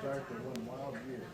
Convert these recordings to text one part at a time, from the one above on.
start to one wild year.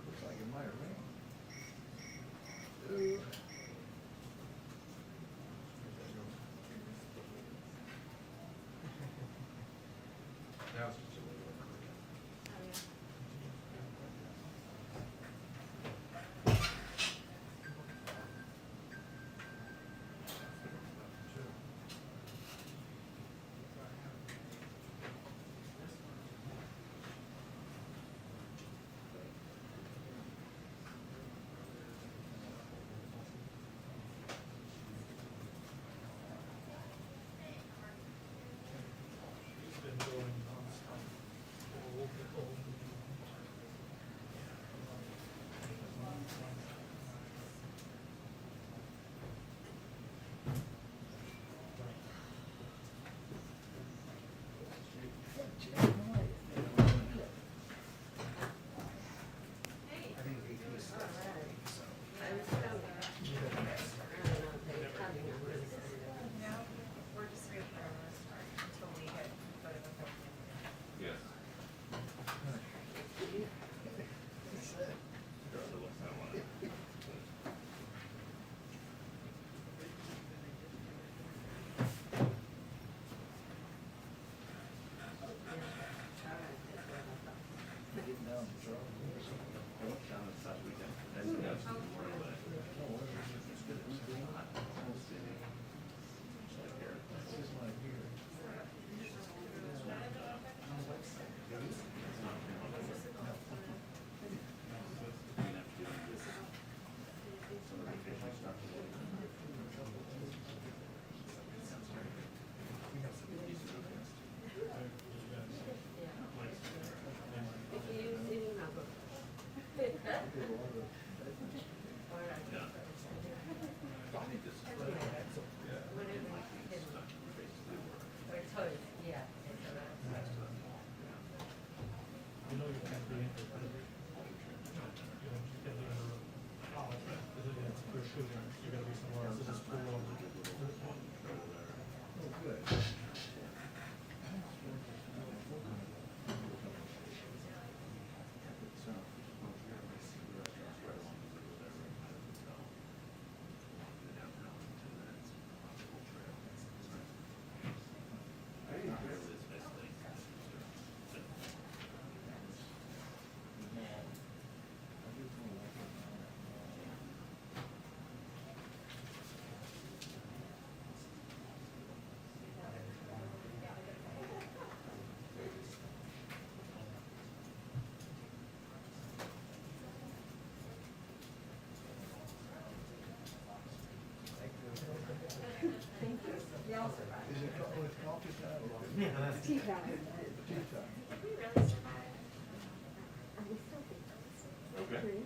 Looks like it might rain. Ooh. Now it's just a little bit. coffee time? Tea time. Tea time. Did we really survive? Are we still thinking? Okay. Three?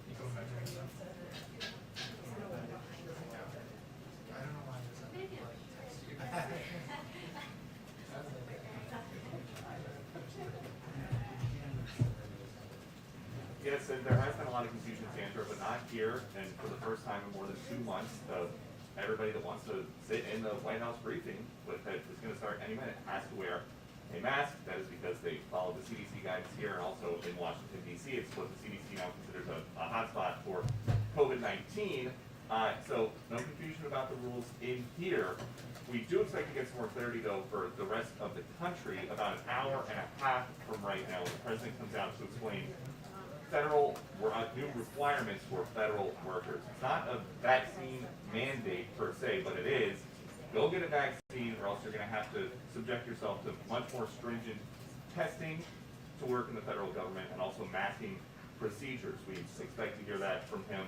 You going back there yourself? I don't know why there's a like text you. Yes, and there has been a lot of confusion, Sandra, but not here, and for the first time in more than 2 months, everybody that wants to sit in the White House briefing, that is gonna start any minute, has to wear a mask. That is because they follow the CDC guidance here, and also in Washington DC, it's what the CDC now considers a hotspot for COVID-19. So no confusion about the rules in here. We do expect to get some more clarity though for the rest of the country about an hour and a half from right now, when the president comes out to explain new requirements for federal workers. It's not a vaccine mandate per se, but it is, go get a vaccine or else you're gonna have to subject yourself to much more stringent testing to work in the federal government, and also masking procedures. We expect to hear that from him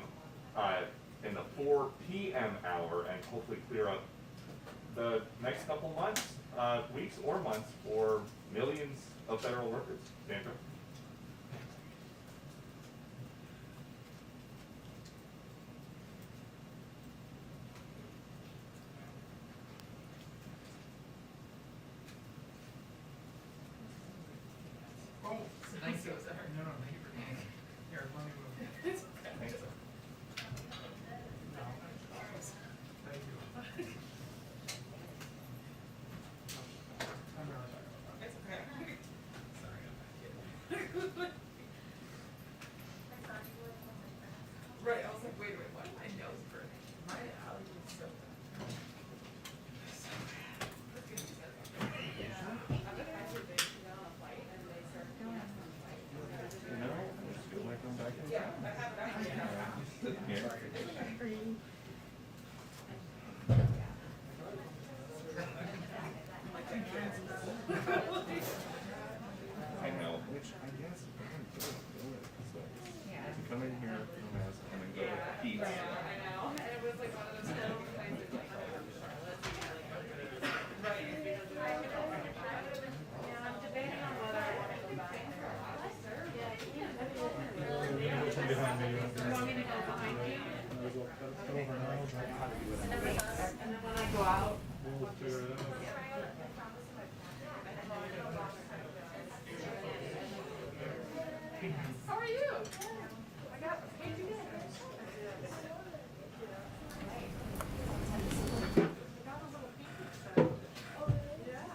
in the 4 p.m. hour, and hopefully clear up the next couple months, weeks or months for millions of federal workers. Sandra? Oh, thank you. No, no, thank you for being here. Let me move. It's okay. Thanks. No, thank you. I'm really sorry about that. It's okay. Sorry about that. Right, I was like, wait, why did my nose burn? My allergy is so bad. So bad. Let's get these guys on. No, I just feel like I'm back in Yeah, town. I have it out here. Sitting here. Three. I know, which I guess if I'm good, so to come in here, no mask, and then go with Pete's. I know, and it was like one of those little places like, Charlotte, right, because of that. Yeah, I'm debating on whether I want to go back there. You want me to go behind you? And then when I go out. How are you? I got paid you good. I got a little pizza set. Oh, yeah.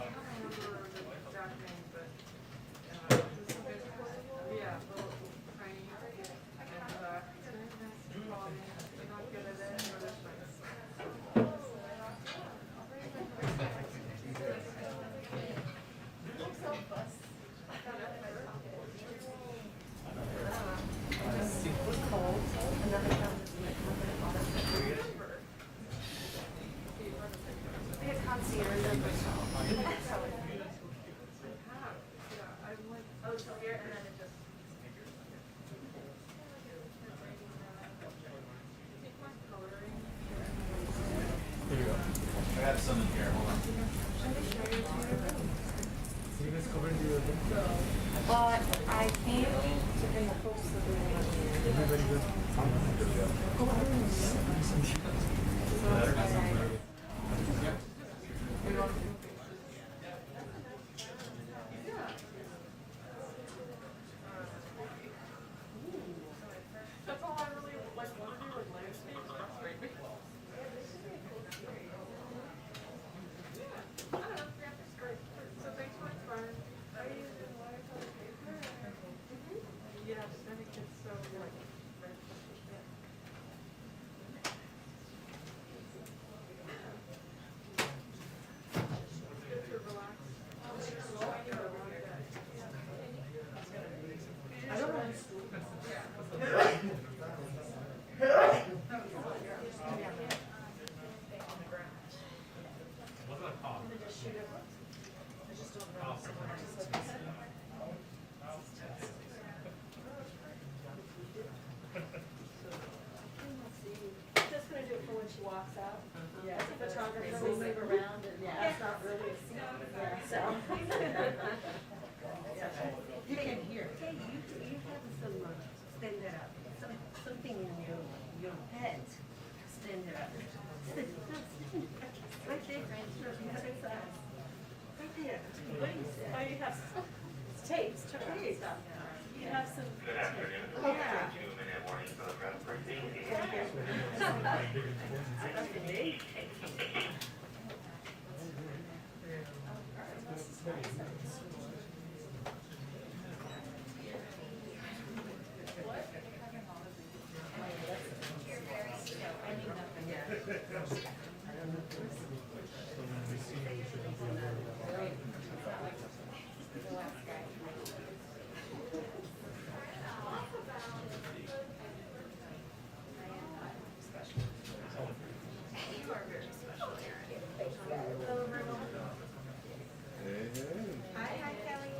I don't remember the exact name, but, yeah, little tiny, and, it's very nice to call me. You're not good at it, but it's nice. You look so fussed. I came to bring the folks that we want here. Everybody good? That's all I really like want to do, like landscape, frustrate me. Yeah, I don't know, yeah, it's great. So thanks for inspiring. Are you using watercolor paper? Yeah, I think it's so like. Good to relax. I don't want to. Just gonna do it for when she walks out. Yeah. As a photographer, we move around and that's not really a scene, yeah, so. You can hear. Hey, you have some, stand it up, something in your head, stand it up. Right there, right there. What do you say? Oh, you have tapes, took out stuff. You have some. Good afternoon. Yeah. 2-minute warning for the press briefing. Hey, hey. Hi, Kelly.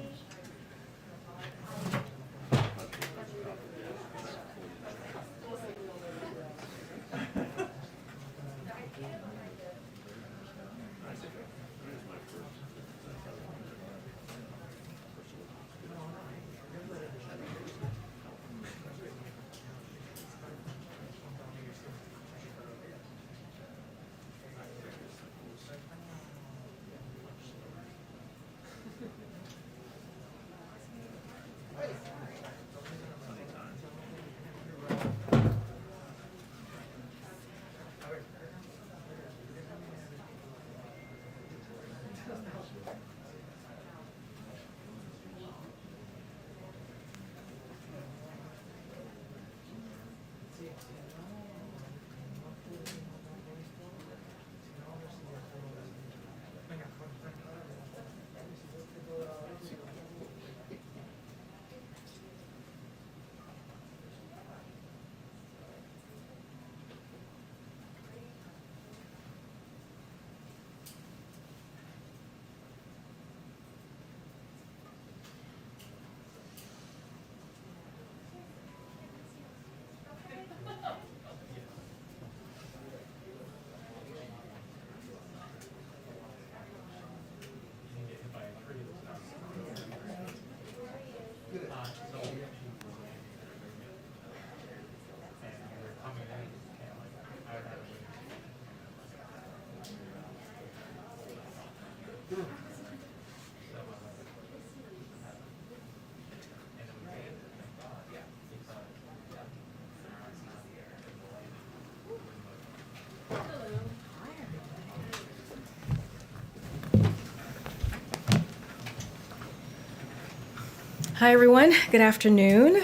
Hi, everyone. Good afternoon.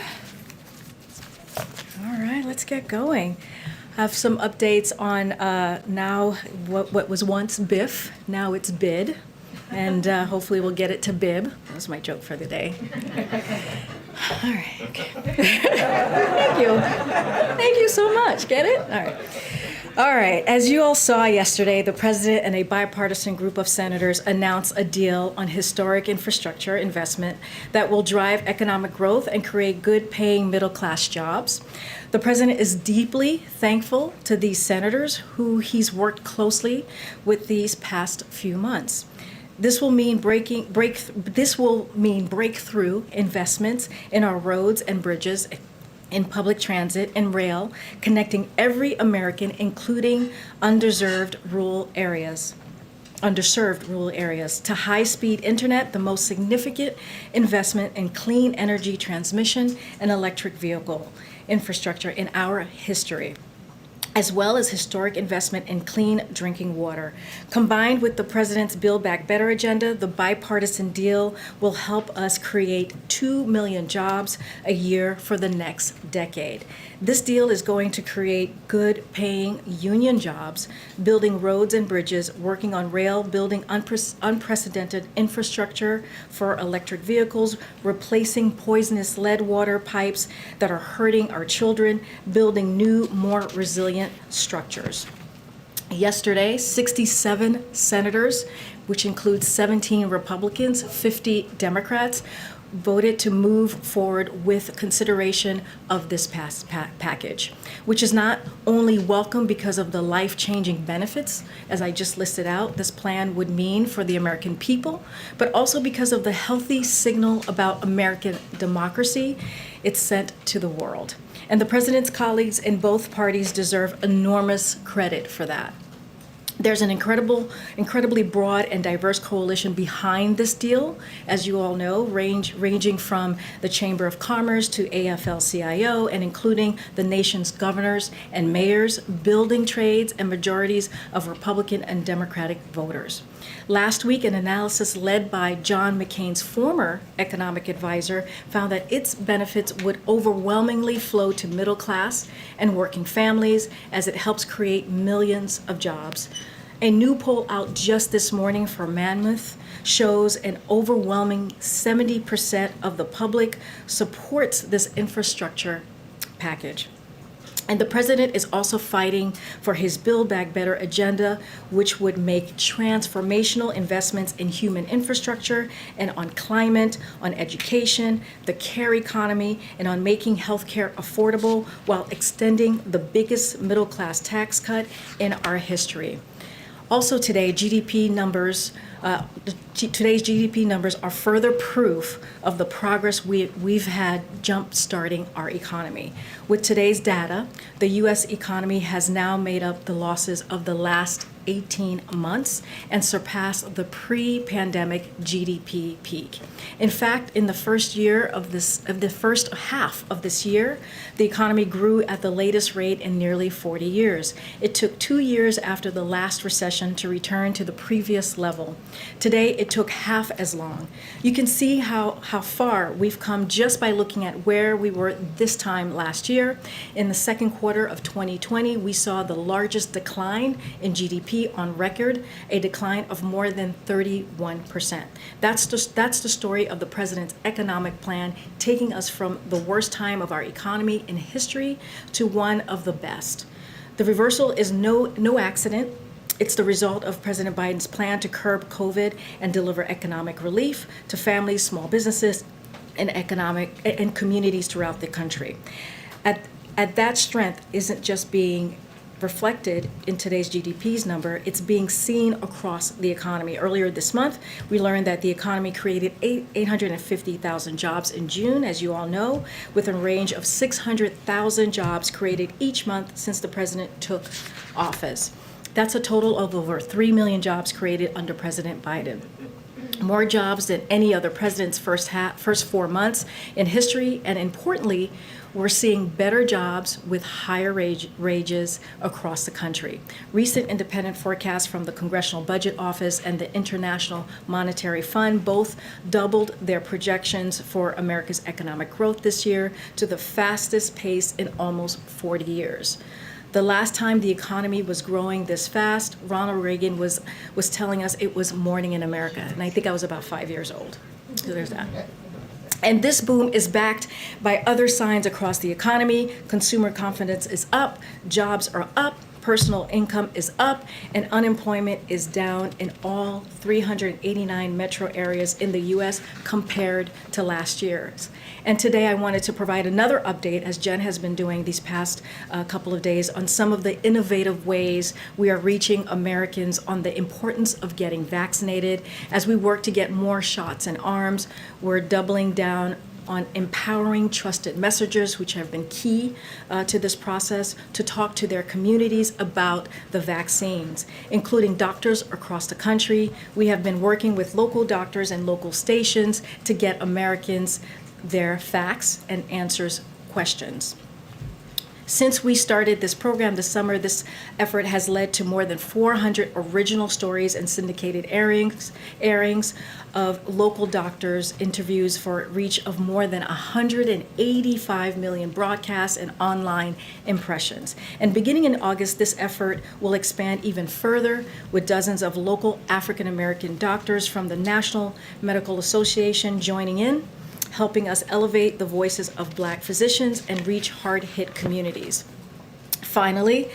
All right, let's get going. I have some updates on now what was once BIF, now it's BID, and hopefully we'll get it to BIB. That was my joke for the day. All right, okay. Thank you. Thank you so much. Get it? All right. All right, as you all saw yesterday, the president and a bipartisan group of senators announced a deal on historic infrastructure investment that will drive economic growth and create good-paying middle-class jobs. The president is deeply thankful to these senators who he's worked closely with these past few months. This will mean breakthrough investments in our roads and bridges, in public transit and rail, connecting every American, including underserved rural areas, to high-speed internet, the most significant investment in clean energy transmission and electric vehicle infrastructure in our history, as well as historic investment in clean drinking water. Combined with the President's Build Back Better agenda, the bipartisan deal will help us create 2 million jobs a year for the next decade. This deal is going to create good-paying union jobs, building roads and bridges, working on rail, building unprecedented infrastructure for electric vehicles, replacing poisonous lead water pipes that are hurting our children, building new, more resilient structures. Yesterday, 67 senators, which includes 17 Republicans, 50 Democrats, voted to move forward with consideration of this package, which is not only welcome because of the life-changing benefits, as I just listed out, this plan would mean for the American people, but also because of the healthy signal about American democracy it's sent to the world. And the President's colleagues in both parties deserve enormous credit for that. There's an incredibly broad and diverse coalition behind this deal, as you all know, ranging from the Chamber of Commerce to AFL-CIO and including the nation's governors and mayors, building trades and majorities of Republican and Democratic voters. Last week, an analysis led by John McCain's former economic advisor found that its benefits would overwhelmingly flow to middle class and working families as it helps create millions of jobs. A new poll out just this morning for Monmouth shows an overwhelming 70% of the public supports this infrastructure package. And the President is also fighting for his Build Back Better agenda, which would make transformational investments in human infrastructure and on climate, on education, the care economy, and on making healthcare affordable while extending the biggest middle-class tax cut in our history. Also today, today's GDP numbers are further proof of the progress we've had jump-starting our economy. With today's data, the U.S. economy has now made up the losses of the last 18 months and surpassed the pre-pandemic GDP peak. In fact, in the first half of this year, the economy grew at the latest rate in nearly 40 years. It took 2 years after the last recession to return to the previous level. Today, it took half as long. You can see how far we've come just by looking at where we were this time last year. In the second quarter of 2020, we saw the largest decline in GDP on record, a decline of more than 31%. That's the story of the President's economic plan, taking us from the worst time of our economy in history to one of the best. The reversal is no accident. It's the result of President Biden's plan to curb COVID and deliver economic relief to families, small businesses, and communities throughout the country. At that strength isn't just being reflected in today's GDP's number, it's being seen across the economy. Earlier this month, we learned that the economy created 850,000 jobs in June, as you all know, with a range of 600,000 jobs created each month since the President took office. That's a total of over 3 million jobs created under President Biden. More jobs than any other president's first 4 months in history, and importantly, we're seeing better jobs with higher wages across the country. Recent independent forecasts from the Congressional Budget Office and the International Monetary Fund both doubled their projections for America's economic growth this year to the fastest pace in almost 40 years. The last time the economy was growing this fast, Ronald Reagan was telling us it was morning in America, and I think I was about 5 years old. So there's that. And this boom is backed by other signs across the economy. Consumer confidence is up, jobs are up, personal income is up, and unemployment is down in all 389 metro areas in the U.S. compared to last year's. And today I wanted to provide another update, as Jen has been doing these past couple of days, on some of the innovative ways we are reaching Americans on the importance of getting vaccinated. As we work to get more shots in arms, we're doubling down on empowering trusted messengers, which have been key to this process, to talk to their communities about the vaccines, including doctors across the country. We have been working with local doctors and local stations to get Americans their facts and answers questions. Since we started this program this summer, this effort has led to more than 400 original stories and syndicated airings of local doctors' interviews for reach of more than 185 million broadcasts and online impressions. And beginning in August, this effort will expand even further with dozens of local African American doctors from the National Medical Association joining in, helping us elevate the voices of Black physicians and reach hard-hit communities. Finally,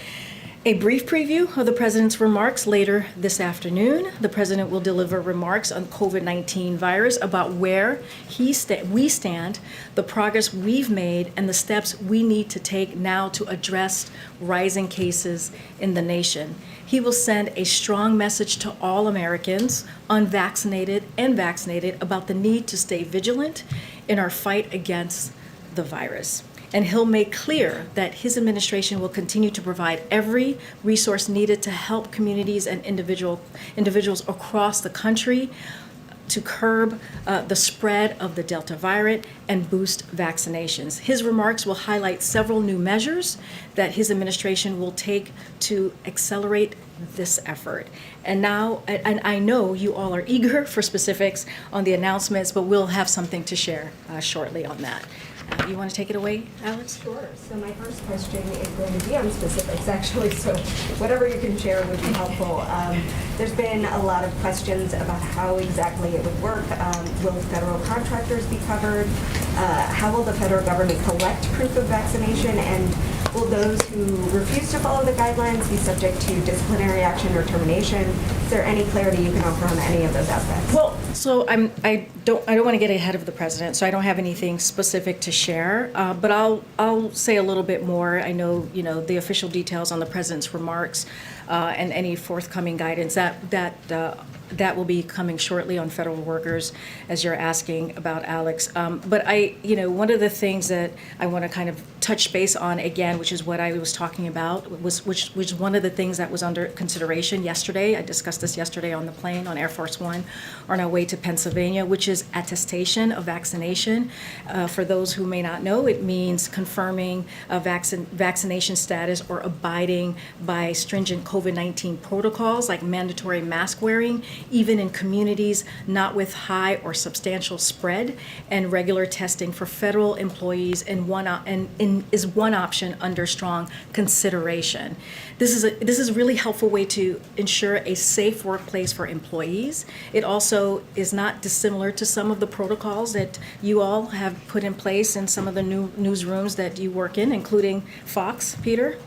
a brief preview of the President's remarks later this afternoon. The President will deliver remarks on COVID-19 virus, about where we stand, the progress we've made, and the steps we need to take now to address rising cases in the nation. He will send a strong message to all Americans, unvaccinated and vaccinated, about the need to stay vigilant in our fight against the virus. And he'll make clear that his administration will continue to provide every resource needed to help communities and individuals across the country to curb the spread of the Delta variant and boost vaccinations. His remarks will highlight several new measures that his administration will take to accelerate this effort. And now, and I know you all are eager for specifics on the announcements, but we'll have something to share shortly on that. You want to take it away, Alex? Sure. So my first question is going to be on specifics, actually, so whatever you can share would be helpful. There's been a lot of questions about how exactly it would work. Will federal contractors be covered? How will the federal government collect proof of vaccination? And will those who refuse to follow the guidelines be subject to disciplinary action or termination? Is there any clarity you can offer on any of those aspects? Well, so I don't want to get ahead of the President, so I don't have anything specific to share. But I'll say a little bit more. I know the official details on the President's remarks and any forthcoming guidance that will be coming shortly on federal workers, as you're asking about, Alex. But one of the things that I want to kind of touch base on again, which is what I was talking about, which was one of the things that was under consideration yesterday. I discussed this yesterday on the plane on Air Force One on our way to Pennsylvania, which is attestation of vaccination. For those who may not know, it means confirming a vaccination status or abiding by stringent COVID-19 protocols like mandatory mask wearing, even in communities not with high or substantial spread, and regular testing for federal employees is one option under strong consideration. This is a really helpful way to ensure a safe workplace for employees. It also is not dissimilar to some of the protocols that you all have put in place in some of the new newsrooms that you work in, including Fox, Peter,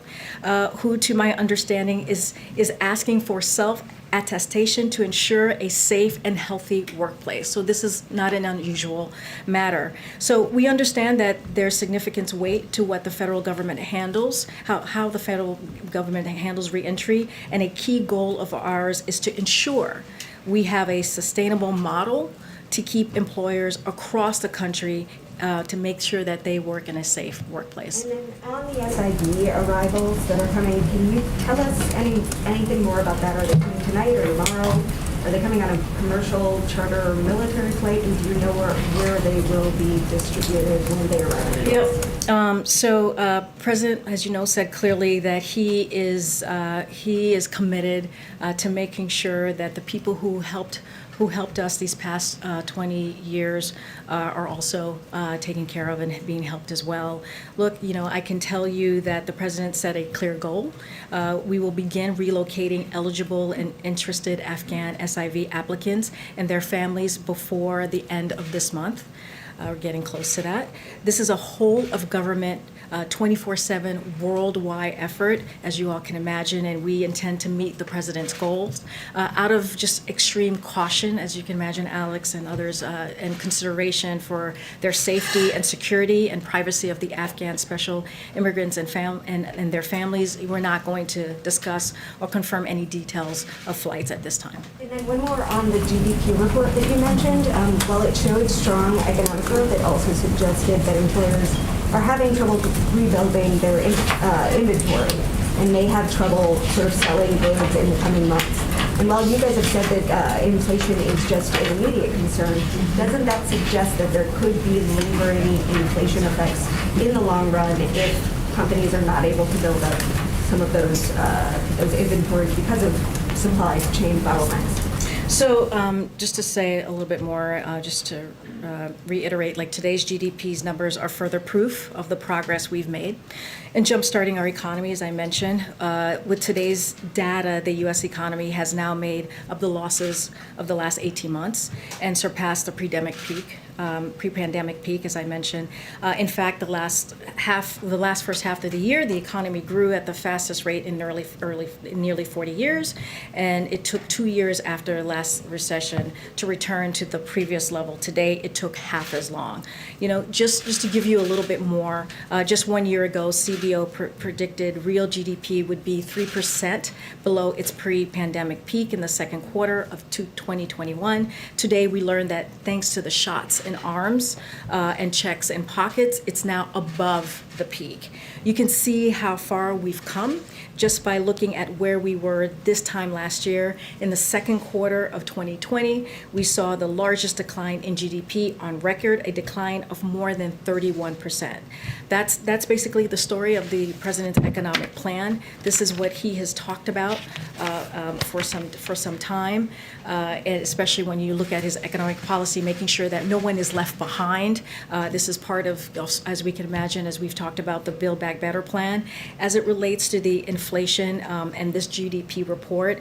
who, to my understanding, is asking for self-attestation to ensure a safe and healthy workplace. So this is not an unusual matter. So we understand that there's significant weight to what the federal government handles, how the federal government handles reentry, and a key goal of ours is to ensure we have a sustainable model to keep employers across the country to make sure that they work in a safe workplace. And then on the SIV arrivals that are coming, can you tell us anything more about that? Are they coming tonight or tomorrow? Are they coming on a commercial, charter, or military flight? And do you know where they will be distributed when they arrive? Yep. President, as you know, said clearly that he is committed to making sure that the people who helped us these past 20 years are also taken care of and being helped as well. Look, I can tell you that the President set a clear goal. We will begin relocating eligible and interested Afghan SIV applicants and their families before the end of this month. We're getting close to that. This is a whole of government 24/7 worldwide effort, as you all can imagine, and we intend to meet the president's goals out of just extreme caution, as you can imagine, Alex and others, and consideration for their safety and security and privacy of the Afghan special immigrants and their families. We're not going to discuss or confirm any details of flights at this time. And then one more on the GDP report that you mentioned. While it showed strong economic growth, it also suggested that employers are having trouble rebuilding their inventory and may have trouble sort of selling goods in the coming months. And while you guys have said that inflation is just an immediate concern, doesn't that suggest that there could be lingering inflation effects in the long run if companies are not able to build up some of those inventories because of supply chain bottlenecks? So just to say a little bit more, just to reiterate, like today's GDP's numbers are further proof of the progress we've made in jumpstarting our economy, as I mentioned. With today's data, the U.S. economy has now made up the losses of the last 18 months and surpassed the pre-pandemic peak, as I mentioned. In fact, the last first half of the year, the economy grew at the fastest rate in nearly 40 years, and it took 2 years after last recession to return to the previous level. Today, it took half as long. You know, just to give you a little bit more, just 1 year ago, CBO predicted real GDP would be 3% below its pre-pandemic peak in the second quarter of 2021. Today, we learned that thanks to the shots in arms and checks in pockets, it's now above the peak. You can see how far we've come just by looking at where we were this time last year. In the second quarter of 2020, we saw the largest decline in GDP on record, a decline of more than 31%. That's basically the story of the president's economic plan. This is what he has talked about for some time, and especially when you look at his economic policy, making sure that no one is left behind. This is part of, as we can imagine, as we've talked about, the Build Back Better plan. As it relates to the inflation and this GDP report,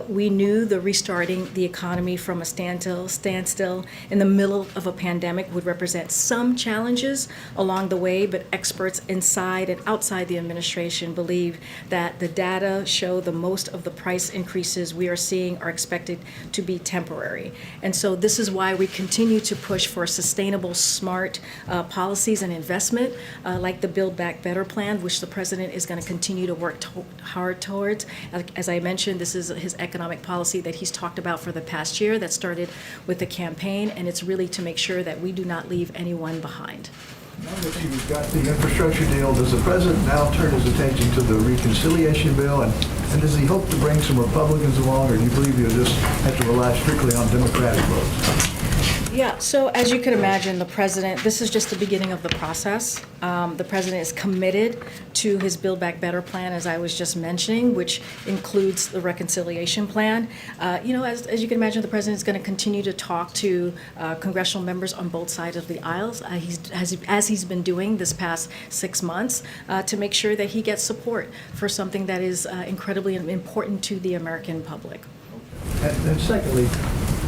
we knew the restarting the economy from a standstill in the middle of a pandemic would represent some challenges along the way, but experts inside and outside the administration believe that the data show the most of the price increases we are seeing are expected to be temporary. And so this is why we continue to push for sustainable, smart policies and investment, like the Build Back Better plan, which the president is going to continue to work hard towards. As I mentioned, this is his economic policy that he's talked about for the past year that started with the campaign, and it's really to make sure that we do not leave anyone behind. Now that you've got the infrastructure deal, does the president now turn his attention to the reconciliation bill? And does he hope to bring some Republicans along, or do you believe he'll just have to rely strictly on Democratic votes? Yeah, so as you can imagine, the president, this is just the beginning of the process. The president is committed to his Build Back Better plan, as I was just mentioning, which includes the reconciliation plan. As you can imagine, the president is going to continue to talk to congressional members on both sides of the aisles, as he's been doing this past 6 months, to make sure that he gets support for something that is incredibly important to the American public. And secondly,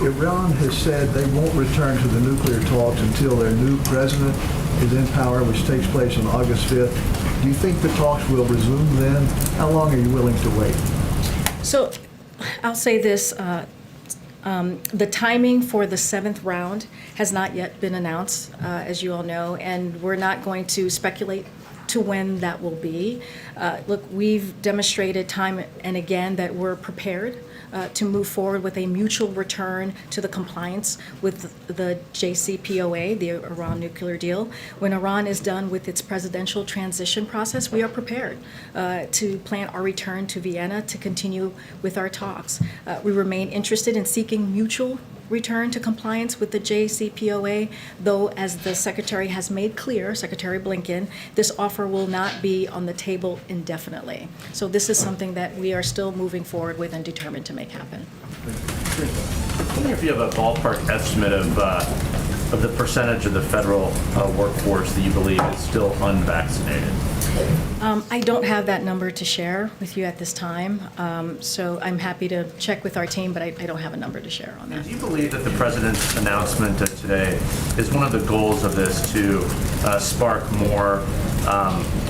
Iran has said they won't return to the nuclear talks until their new president is in power, which takes place on August 5th. Do you think the talks will resume then? How long are you willing to wait? So I'll say this. The timing for the 7th round has not yet been announced, as you all know, and we're not going to speculate to when that will be. Look, we've demonstrated time and again that we're prepared to move forward with a mutual return to the compliance with the JCPOA, the Iran nuclear deal. When Iran is done with its presidential transition process, we are prepared to plan our return to Vienna to continue with our talks. We remain interested in seeking mutual return to compliance with the JCPOA, though, as the Secretary has made clear, Secretary Blinken, this offer will not be on the table indefinitely. So this is something that we are still moving forward with and determined to make happen. I wonder if you have a ballpark estimate of the percentage of the federal workforce that you believe is still unvaccinated. I don't have that number to share with you at this time, so I'm happy to check with our team, but I don't have a number to share on that. Do you believe that the president's announcement today is one of the goals of this to spark more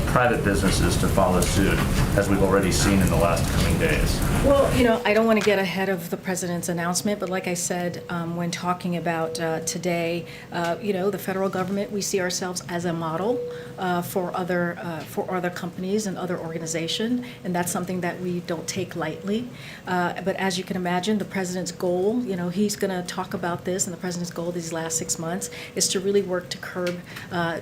private businesses to follow suit, as we've already seen in the last coming days? Well, I don't want to get ahead of the president's announcement, but like I said, when talking about today, the federal government, we see ourselves as a model for other companies and other organizations, and that's something that we don't take lightly. But as you can imagine, the president's goal, he's going to talk about this, and the president's goal these last 6 months is to really work to curb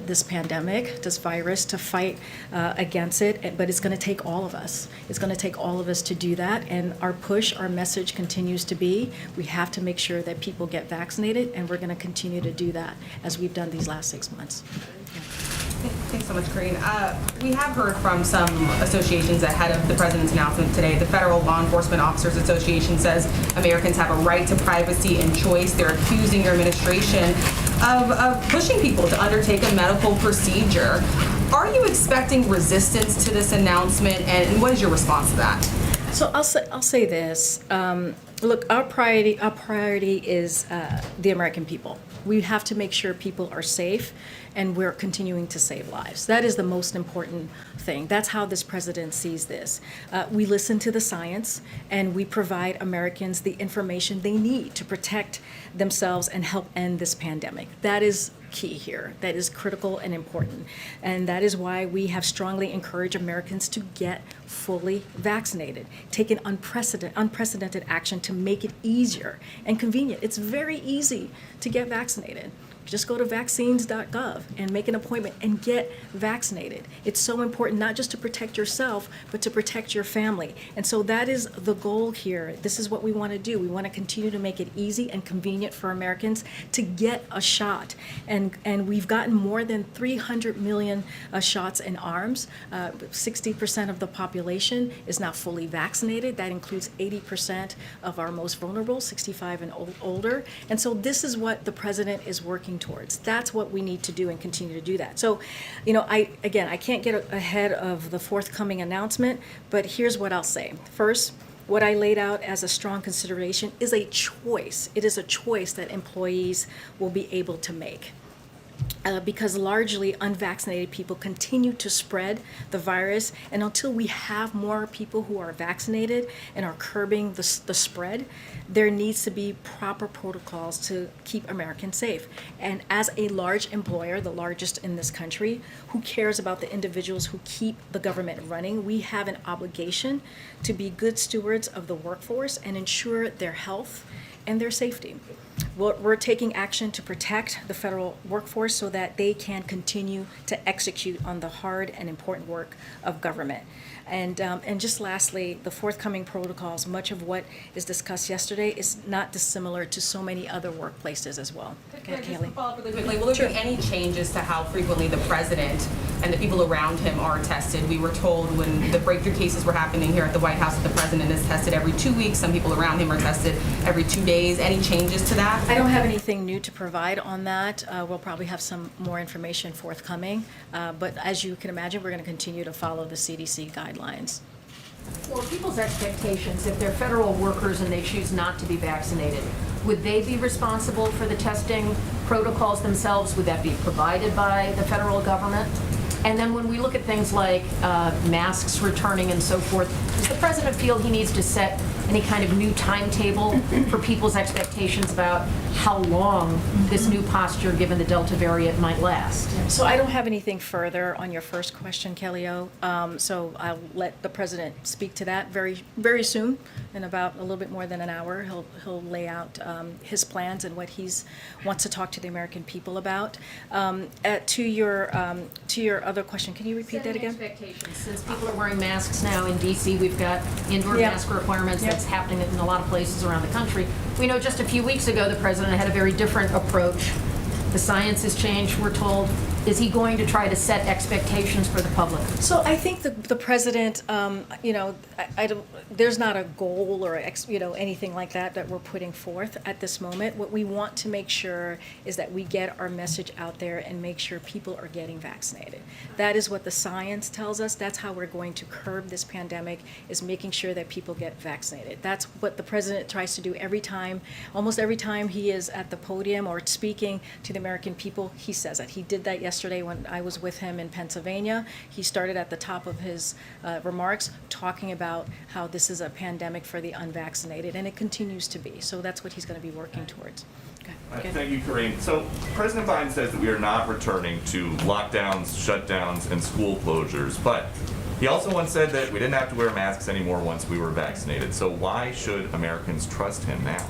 this pandemic, this virus, to fight against it. But it's going to take all of us. It's going to take all of us to do that. And our message continues to be, we have to make sure that people get vaccinated, and we're going to continue to do that as we've done these last 6 months. Thanks so much, Karine. We have heard from some associations ahead of the president's announcement today. The Federal Law Enforcement Officers Association says Americans have a right to privacy and choice. They're accusing your administration of pushing people to undertake a medical procedure. Are you expecting resistance to this announcement, and what is your response to that? So I'll say this. Look, our priority is the American people. We have to make sure people are safe, and we're continuing to save lives. That is the most important thing. That's how this president sees this. We listen to the science, and we provide Americans the information they need to protect themselves and help end this pandemic. That is key here. That is critical and important. And that is why we have strongly encouraged Americans to get fully vaccinated, take an unprecedented action to make it easier and convenient. It's very easy to get vaccinated. Just go to vaccines.gov and make an appointment and get vaccinated. It's so important, not just to protect yourself, but to protect your family. And so that is the goal here. This is what we want to do. We want to continue to make it easy and convenient for Americans to get a shot. And we've gotten more than 300 million shots in arms. 60% of the population is now fully vaccinated. That includes 80% of our most vulnerable, 65 and older. And so this is what the president is working towards. That's what we need to do and continue to do that. So, I can't get ahead of the forthcoming announcement, but here's what I'll say. First, what I laid out as a strong consideration is a choice. It is a choice that employees will be able to make. Because largely unvaccinated people continue to spread the virus, and until we have more people who are vaccinated and are curbing the spread, there needs to be proper protocols to keep Americans safe. And as a large employer, the largest in this country, who cares about the individuals who keep the government running, we have an obligation to be good stewards of the workforce and ensure their health and their safety. We're taking action to protect the federal workforce so that they can continue to execute on the hard and important work of government. And just lastly, the forthcoming protocols, much of what is discussed yesterday is not dissimilar to so many other workplaces as well. Just to follow up really quickly, will there be any changes to how frequently the president and the people around him are tested? We were told when the breakthrough cases were happening here at the White House that the president is tested every 2 weeks. Some people around him are tested every 2 days. Any changes to that? I don't have anything new to provide on that. We'll probably have some more information forthcoming. But as you can imagine, we're going to continue to follow the CDC guidelines. For people's expectations, if they're federal workers and they choose not to be vaccinated, would they be responsible for the testing protocols themselves? Would that be provided by the federal government? And then when we look at things like masks returning and so forth, does the president feel he needs to set any kind of new timetable for people's expectations about how long this new posture, given the Delta variant, might last? So I don't have anything further on your first question, Kellyo. So I'll let the president speak to that very, very soon. In about a little bit more than an hour, he'll lay out his plans and what he's wants to talk to the American people about. To your other question, can you repeat that again? Expectations. Since people are wearing masks now in D.C., we've got indoor mask requirements. That's happening in a lot of places around the country. We know just a few weeks ago the president had a very different approach. The science has changed, we're told. Is he going to try to set expectations for the public? So I think the president, you know, I don't, there's not a goal or, you know, anything like that we're putting forth at this moment. What we want to make sure is that we get our message out there and make sure people are getting vaccinated. That is what the science tells us. That's how we're going to curb this pandemic, is making sure that people get vaccinated. That's what the president tries to do every time, almost every time he is at the podium or speaking to the American people, he says it. He did that yesterday when I was with him in Pennsylvania. He started at the top of his remarks talking about how this is a pandemic for the unvaccinated, and it continues to be. So that's what he's going to be working towards. Okay. Thank you, Karine. So President Biden says that we are not returning to lockdowns, shutdowns, and school closures, but he also once said that we didn't have to wear masks anymore once we were vaccinated. So why should Americans trust him now?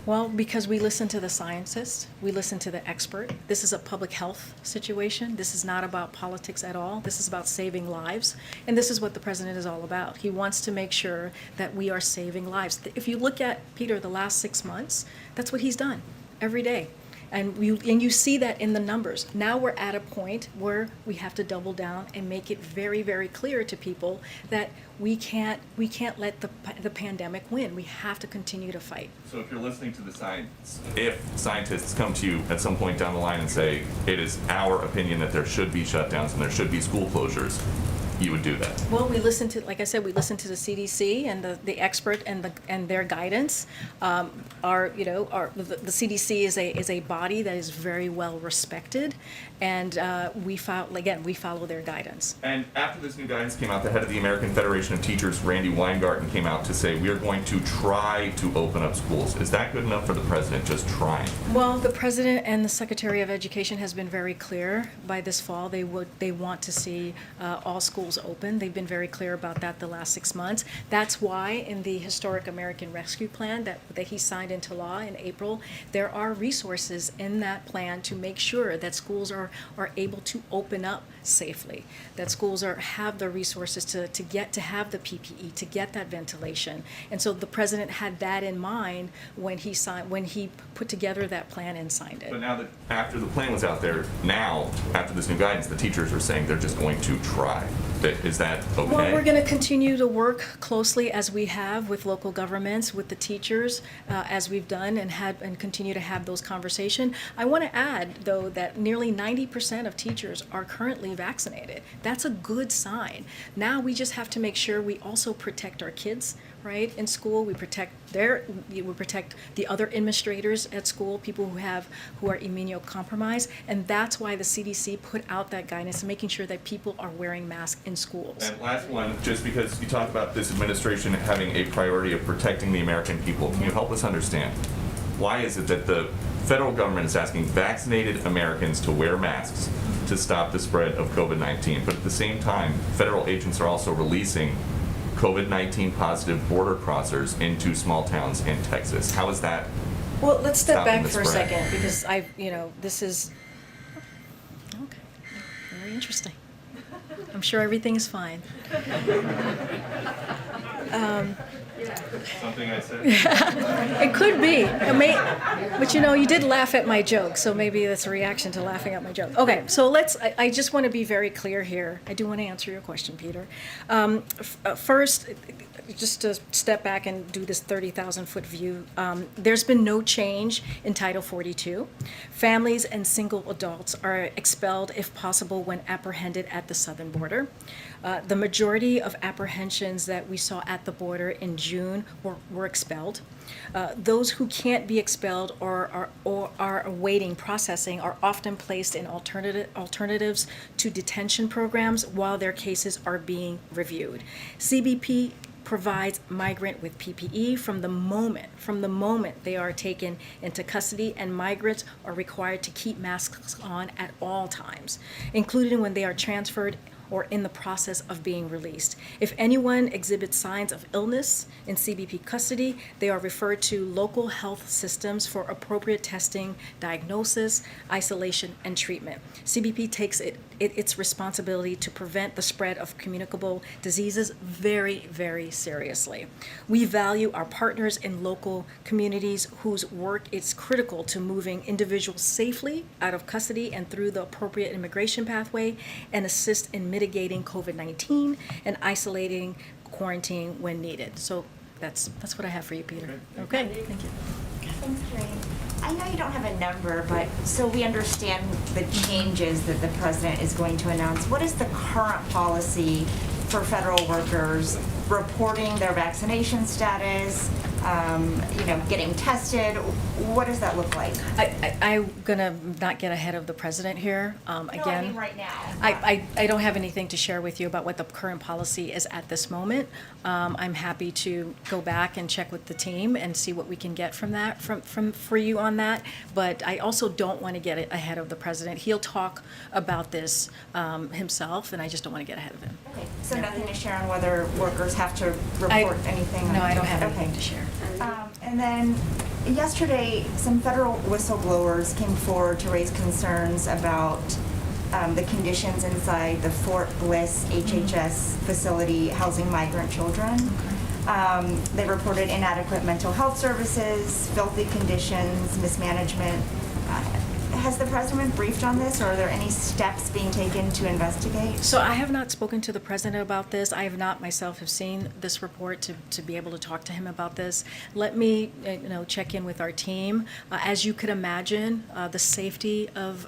Well, because we listen to the scientists, we listen to the expert. This is a public health situation. This is not about politics at all. This is about saving lives. And this is what the president is all about. He wants to make sure that we are saving lives. If you look at, Peter, the last 6 months, that's what he's done every day. And you see that in the numbers. Now we're at a point where we have to double down and make it very, very clear to people that we can't let the pandemic win. We have to continue to fight. So if you're listening to the science, if scientists come to you at some point down the line and say, it is our opinion that there should be shutdowns and there should be school closures, you would do that? Well, we listen to, like I said, we listen to the CDC and the expert and their guidance. The CDC is a body that is very well respected, and we follow their guidance. And after this new guidance came out, the head of the American Federation of Teachers, Randy Weingarten, came out to say we are going to try to open up schools. Is that good enough for the president, just trying? Well, the president and the Secretary of Education has been very clear. By this fall, they want to see all schools open. They've been very clear about that the last 6 months. That's why in the Historic American Rescue Plan that he signed into law in April, there are resources in that plan to make sure that schools are able to open up safely, that schools have the resources to have the PPE, to get that ventilation. And so the president had that in mind when he put together that plan and signed it. But now that after the plan was out there, now after this new guidance, the teachers are saying they're just going to try. Is that okay? Well, we're going to continue to work closely as we have with local governments, with the teachers, as we've done and continue to have those conversations. I want to add, though, that nearly 90% of teachers are currently vaccinated. That's a good sign. Now we just have to make sure we also protect our kids, right, in school. We protect the other administrators at school, people who are immunocompromised, and that's why the CDC put out that guidance, making sure that people are wearing masks in schools. And last one, just because you talk about this administration having a priority of protecting the American people, can you help us understand why is it that the federal government is asking vaccinated Americans to wear masks to stop the spread of COVID-19, but at the same time, federal agents are also releasing COVID-19 positive border crossers into small towns in Texas? How is that? Well, let's step stopping back the for a spread? second, because this is okay, very interesting. I'm sure everything is fine. Something I said? It could be. But you did laugh at my joke, so maybe that's a reaction to laughing at my joke. Okay, so I just want to be very clear here. I do want to answer your question, Peter. First, just to step back and do this 30,000-foot view, there's been no change in Title 42. Families and single adults are expelled, if possible, when apprehended at the southern border. The majority of apprehensions that we saw at the border in June were expelled. Those who can't be expelled or are awaiting processing are often placed in alternatives to detention programs while their cases are being reviewed. CBP provides migrant with PPE from the moment they are taken into custody, and migrants are required to keep masks on at all times, including when they are transferred or in the process of being released. If anyone exhibits signs of illness in CBP custody, they are referred to local health systems for appropriate testing, diagnosis, isolation, and treatment. CBP takes its responsibility to prevent the spread of communicable diseases very, very seriously. We value our partners in local communities whose work is critical to moving individuals safely out of custody and through the appropriate immigration pathway, and assist in mitigating COVID-19 and isolating quarantine when needed. So that's what I have for you, Peter. Okay, thank you. Thanks, Karine. I know you don't have a number, but so we understand the changes that the president is going to announce. What is the current policy for federal workers reporting their vaccination status, getting tested? What does that look like? I'm gonna not get ahead of the president here. No, Again, I mean right now. I don't have anything to share with you about what the current policy is at this moment. I'm happy to go back and check with the team and see what we can get from that, for you on that. But I also don't want to get ahead of the president. He'll talk about this himself, and I just don't want to get ahead of him. Okay, so nothing to share on whether workers have to report anything? No, I don't have anything Okay. to share. And then yesterday, some federal whistleblowers came forward to raise concerns about the conditions inside the Fort Bliss HHS facility housing migrant children. They reported inadequate mental health services, filthy conditions, mismanagement. Has the president briefed on this, or are there any steps being taken to investigate? So I have not spoken to the president about this. I have not myself have seen this report to be able to talk to him about this. Let me check in with our team. As you could imagine, the safety of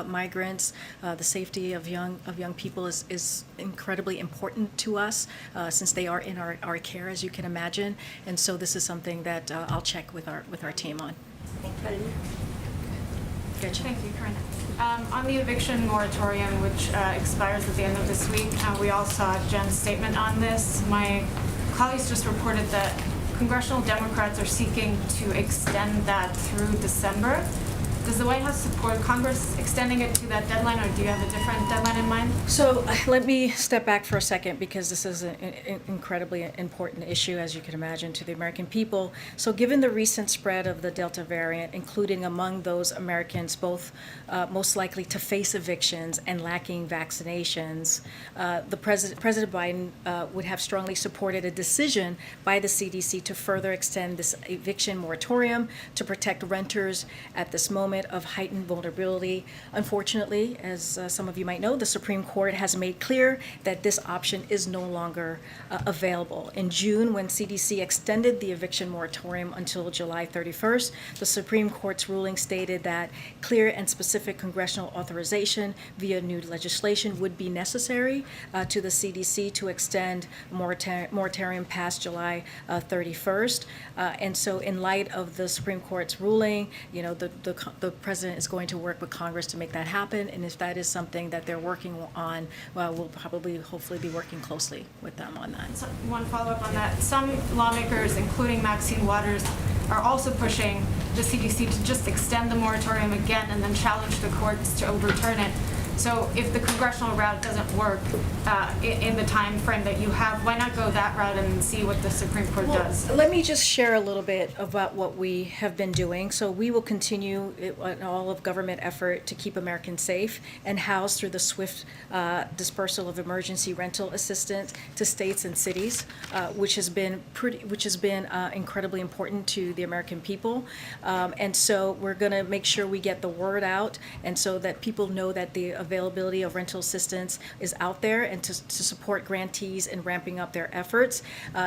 migrants, the safety of young people is incredibly important to us, since they are in our care, as you can imagine. And so this is something that I'll check with our team on. Thank you. Thank you, Karine. On the eviction moratorium, which expires at the end of this week, we all saw Jen's statement on this. My colleagues just reported that congressional Democrats are seeking to extend that through December. Does the White House support Congress extending it to that deadline, or do you have a different deadline in mind? So let me step back for a second, because this is an incredibly important issue, as you can imagine, to the American people. So given the recent spread of the Delta variant, including among those Americans both most likely to face evictions and lacking vaccinations, President Biden would have strongly supported a decision by the CDC to further extend this eviction moratorium to protect renters at this moment of heightened vulnerability. Unfortunately, as some of you might know, the Supreme Court has made clear that this option is no longer available. In June, when CDC extended the eviction moratorium until July 31st, the Supreme Court's ruling stated that clear and specific congressional authorization via new legislation would be necessary to the CDC to extend moratorium past July 31st. And so in light of the Supreme Court's ruling, the president is going to work with Congress to make that happen, and if that is something that they're working on, well, we'll hopefully be working closely with them on that. So one follow-up on that. Some lawmakers, including Maxine Waters, are also pushing the CDC to just extend the moratorium again and then challenge the courts to overturn it. So if the congressional route doesn't work in the time frame that you have, why not go that route and see what the Supreme Court does? Let me just share a little bit about what we have been doing. So we will continue an all-of-government effort to keep Americans safe and housed through the swift dispersal of emergency rental assistance to states and cities, which has been incredibly important to the American people. And so we're going to make sure we get the word out, and so that people know that the availability of rental assistance is out there, and to support grantees in ramping up their efforts.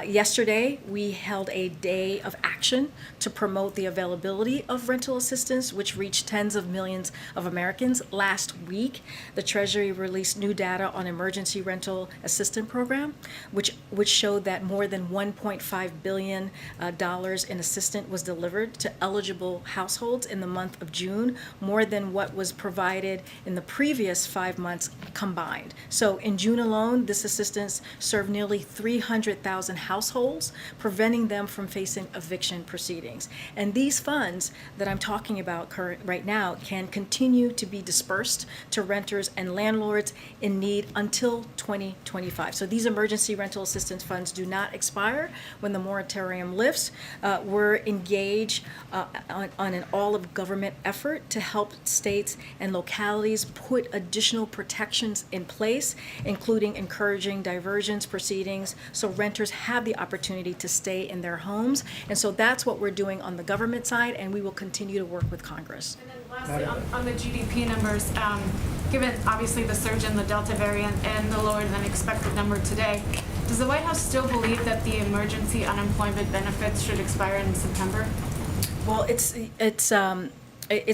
Yesterday, we held a day of action to promote the availability of rental assistance, which reached tens of millions of Americans. Last week, the Treasury released new data on emergency rental assistance program, which showed that more than $1.5 billion in assistance was delivered to eligible households in the month of June, more than what was provided in the previous previous 5 months combined. So in June alone, this assistance served nearly 300,000 households, preventing them from facing eviction proceedings. And these funds that I'm talking about right now can continue to be dispersed to renters and landlords in need until 2025. So these emergency rental assistance funds do not expire when the moratorium lifts. We're engaged on an all-of-government effort to help states and localities put additional protections in place, including encouraging diversions proceedings so renters have the opportunity to stay in their homes. And so that's what we're doing on the government side, and we will continue to work with Congress. And then lastly, on the GDP numbers, given obviously the surge in the Delta variant and the lower than expected number today, does the White House still believe that the emergency unemployment benefits should expire in September? Well, it's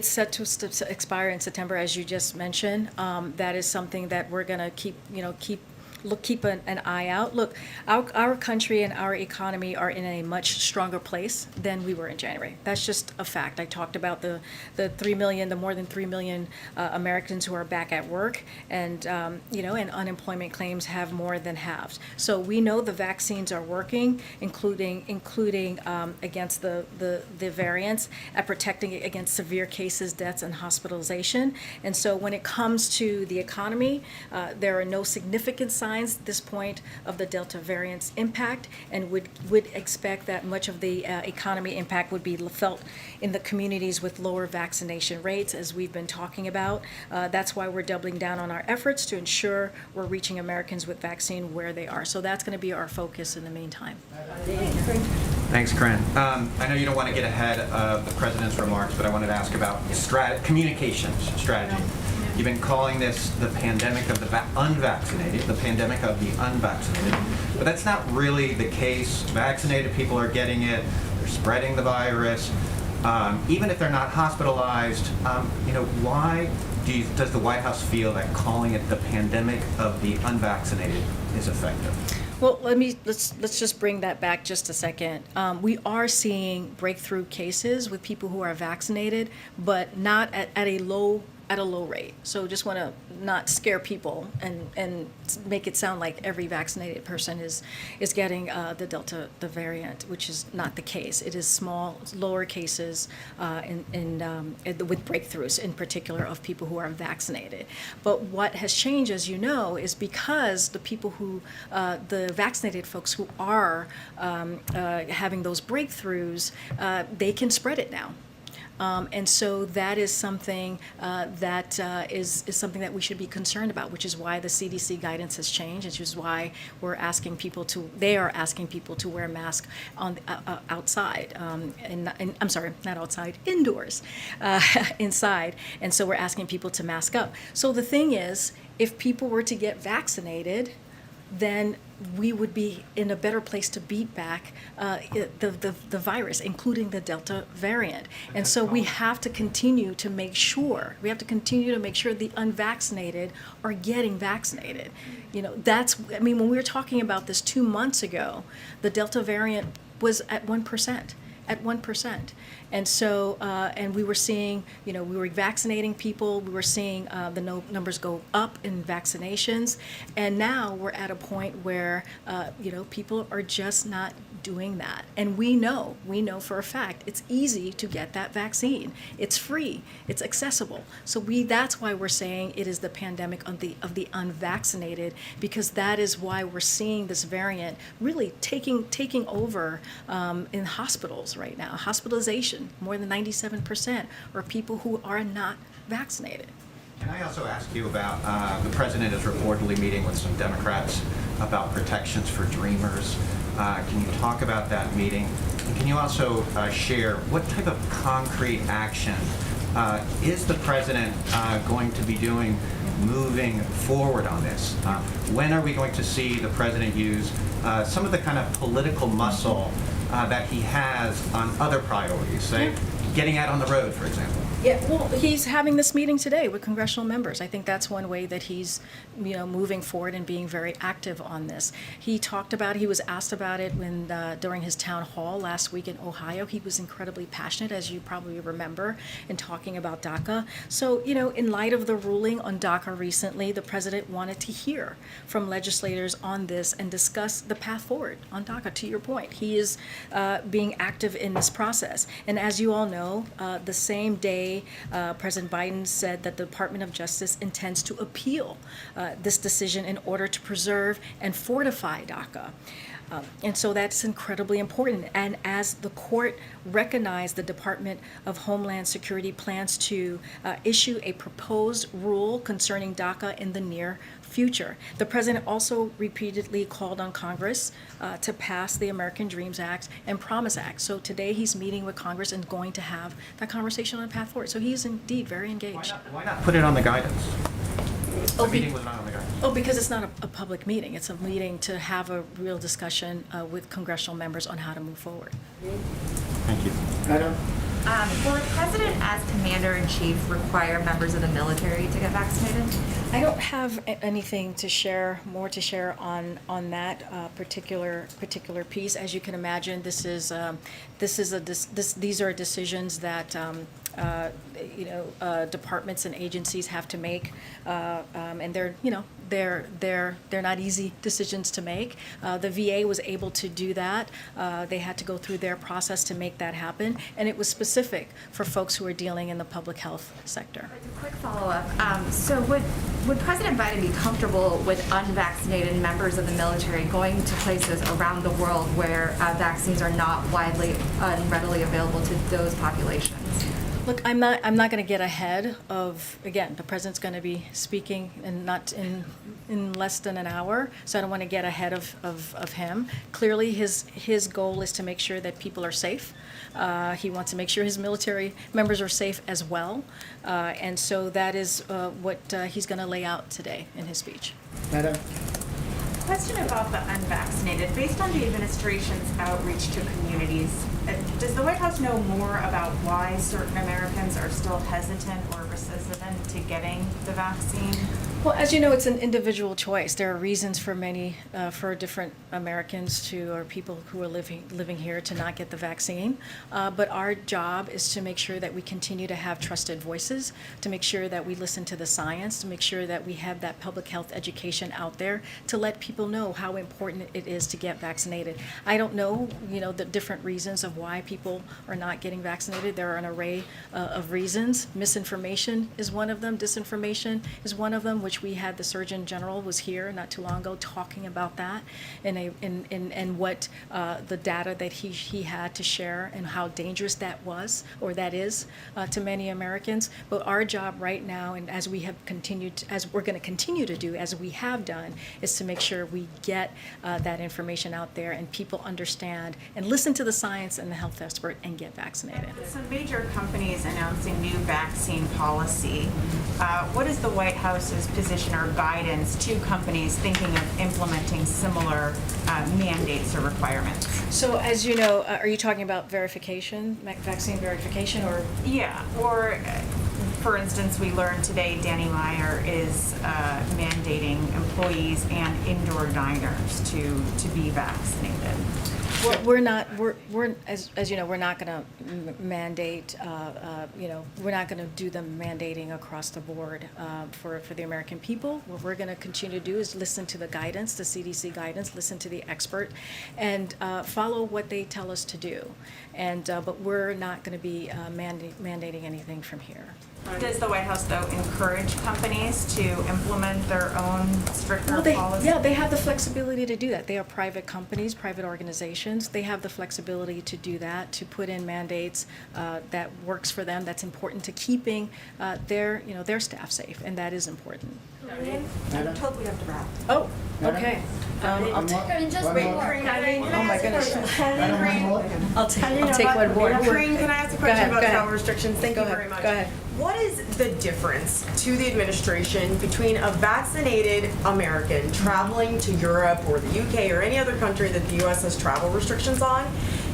set to expire in September, as you just mentioned. That is something that we're going to keep an eye out. Look, our country and our economy are in a much stronger place than we were in January. That's just a fact. I talked about the more than 3 million Americans who are back at work, and and unemployment claims have more than halved. So we know the vaccines are working, including against the variants, at protecting against severe cases, deaths, and hospitalization. And so when it comes to the economy, there are no significant signs at this point of the Delta variant's impact, and would expect that much of the economy impact would be felt in the communities with lower vaccination rates, as we've been talking about. That's why we're doubling down on our efforts to ensure we're reaching Americans with vaccine where they are. So that's going to be our focus in the meantime. Thanks, Karine. I know you don't want to get ahead of the president's remarks, but I wanted to ask about communications strategy. You've been calling this the pandemic of the unvaccinated, the pandemic of the unvaccinated, but that's not really the case. Vaccinated people are getting it, they're spreading the virus. Even if they're not hospitalized, why does the White House feel that calling it the pandemic of the unvaccinated is effective? Well, let's just bring that back just a second. We are seeing breakthrough cases with people who are vaccinated, but not at a low rate. So just want to not scare people and make it sound like every vaccinated person is getting the variant, which is not the case. It is small, lower cases with breakthroughs in particular of people who are vaccinated. But what has changed, as you know, is because the people the vaccinated folks who are having those breakthroughs, they can spread it now. And so that is something that is something that we should be concerned about, which is why the CDC guidance has changed, which is why they are asking people to wear masks on outside, I'm sorry, not outside, indoors, inside. And so we're asking people to mask up. So the thing is, if people were to get vaccinated, then we would be in a better place to beat back the virus, including the Delta variant. And so we have to continue to make sure the unvaccinated are getting vaccinated. When we were talking about this 2 months ago, the Delta variant was at 1%. And so, and we were seeing, we were vaccinating people, we were seeing the numbers go up in vaccinations, and now we're at a point where, people are just not doing that. And we know for a fact, it's easy to get that vaccine. It's free, it's accessible. So that's why we're saying it is the pandemic of the unvaccinated, because that is why we're seeing this variant really taking over in hospitals right now. Hospitalization, more than 97% are people who are not vaccinated. Can I also ask you about, the president is reportedly meeting with some Democrats about protections for Dreamers. Can you talk about that meeting? And can you also share what type of concrete action is the president going to be doing moving forward on this? When are we going to see the president use some of the kind of political muscle that he has on other priorities, say getting out on the road, for example? Yeah, well, he's having this meeting today with congressional members. I think that's one way that he's, moving forward and being very active on this. He was asked about it during his town hall last week in Ohio. He was incredibly passionate, as you probably remember, in talking about DACA. So, in light of the ruling on DACA recently, the president wanted to hear from legislators on this and discuss the path forward on DACA. To your point, he is being active in this process. And as you all know, the same day President Biden said that the Department of Justice intends to appeal this decision in order to preserve and fortify DACA. And so that's incredibly important. And as the court recognized, the Department of Homeland Security plans to issue a proposed rule concerning DACA in the near future. The president also repeatedly called on Congress to pass the American Dreams Act and Promise Act. So today he's meeting with Congress and going to have that conversation on the path forward. So he's indeed very engaged. Why not put it on the guidance? Oh, The meeting was not on the guidance. Oh, because it's not a public meeting. It's a meeting to have a real discussion with congressional members on how to move forward. Thank you. Will the president, as commander-in-chief, require members of the military to get vaccinated? I don't have anything to share, more to share on that particular piece. As you can imagine, these are decisions that departments and agencies have to make, and they're not easy decisions to make. The VA was able to do that. They had to go through their process to make that happen, and it was specific for folks who are dealing in the public health sector. A quick follow-up. So would President Biden be comfortable with unvaccinated members of the military going to places around the world where vaccines are not widely and readily available to those populations? Look, I'm not going to get ahead of, again, the president's going to be speaking in less than an hour, so I don't want to get ahead of him. Clearly, his goal is to make sure that people are safe. He wants to make sure his military members are safe as well. And so that is what he's going to lay out today in his speech. Madam. Question about the unvaccinated. Based on the administration's outreach to communities, does the White House know more about why certain Americans are still hesitant or resistant to getting the vaccine? Well, as you know, it's an individual choice. There are reasons for for different Americans or people who are living here to not get the vaccine. But our job is to make sure that we continue to have trusted voices, to make sure that we listen to the science, to make sure that we have that public health education out there to let people know how important it is to get vaccinated. I don't know, the different reasons of why people are not getting vaccinated. There are an array of reasons. Misinformation is one of them. Disinformation is one of them, which we had the Surgeon General was here not too long ago talking about that and what the data that he had to share and how dangerous that was or that is to many Americans. But our job right now, and as we have continued, as we're going to continue to do, as we have done, is to make sure we get that information out there and people understand and listen to the science and the health expert and get vaccinated. With some major companies announcing new vaccine policy, what is the White House's position or guidance to companies thinking of implementing similar mandates or requirements? So as you know, are you talking about verification, vaccine verification, or? Yeah, or for instance, we learned today Danny Meyer is mandating employees and indoor diners to be vaccinated. We're not, as you know, we're not going to mandate, we're not going to do the mandating across the board for the American people. What we're going to continue to do is listen to the guidance, the CDC guidance, listen to the expert, and follow what they tell us to do. And but we're not going to be mandating anything from here. Does the White House, though, encourage companies to implement their own stricter policies? Yeah, they have the flexibility to do that. They are private companies, private organizations. They have the flexibility to do that, to put in mandates that works for them, that's important to keeping their staff safe, and that is important. I'm told we have to wrap. Oh, okay. I'll take. Oh my goodness. I'll take one more. Karine, can I ask a question about travel restrictions? Thank you very much. Go ahead. What is the difference to the administration between a vaccinated American traveling to Europe or the UK or any other country that the U.S. has travel restrictions on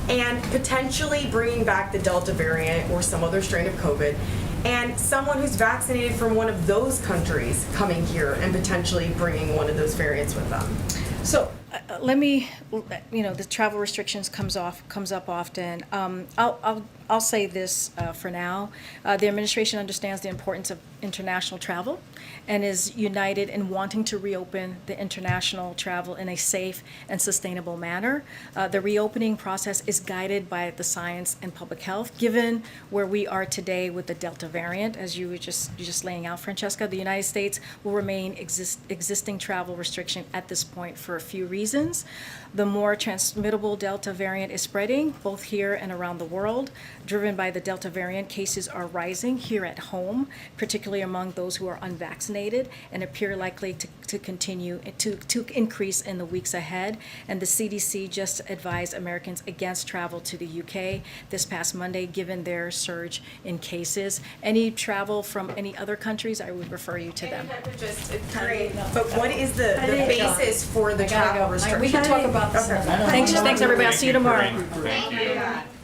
and potentially bringing back the Delta variant or some other strain of COVID and someone who's vaccinated from one of those countries coming here and potentially bringing one of those variants with them? So let me, the travel restrictions comes up often. I'll say this for now. The administration understands the importance of international travel and is united in wanting to reopen the international travel in a safe and sustainable manner. The reopening process is guided by the science and public health. Given where we are today with the Delta variant, as you were just laying out, Francesca, the United States will remain existing travel restriction at this point for a few reasons. The more transmittable Delta variant is spreading, both here and around the world. Driven by the Delta variant, cases are rising here at home, particularly among those who are unvaccinated, and appear likely to continue to increase in the weeks ahead. And the CDC just advised Americans against travel to the UK this past Monday, given their surge in cases. Any travel from any other countries, I would refer you to them. But what is the basis for the travel restriction? We can talk about this. Thanks, everybody. I'll see you tomorrow. Thank you.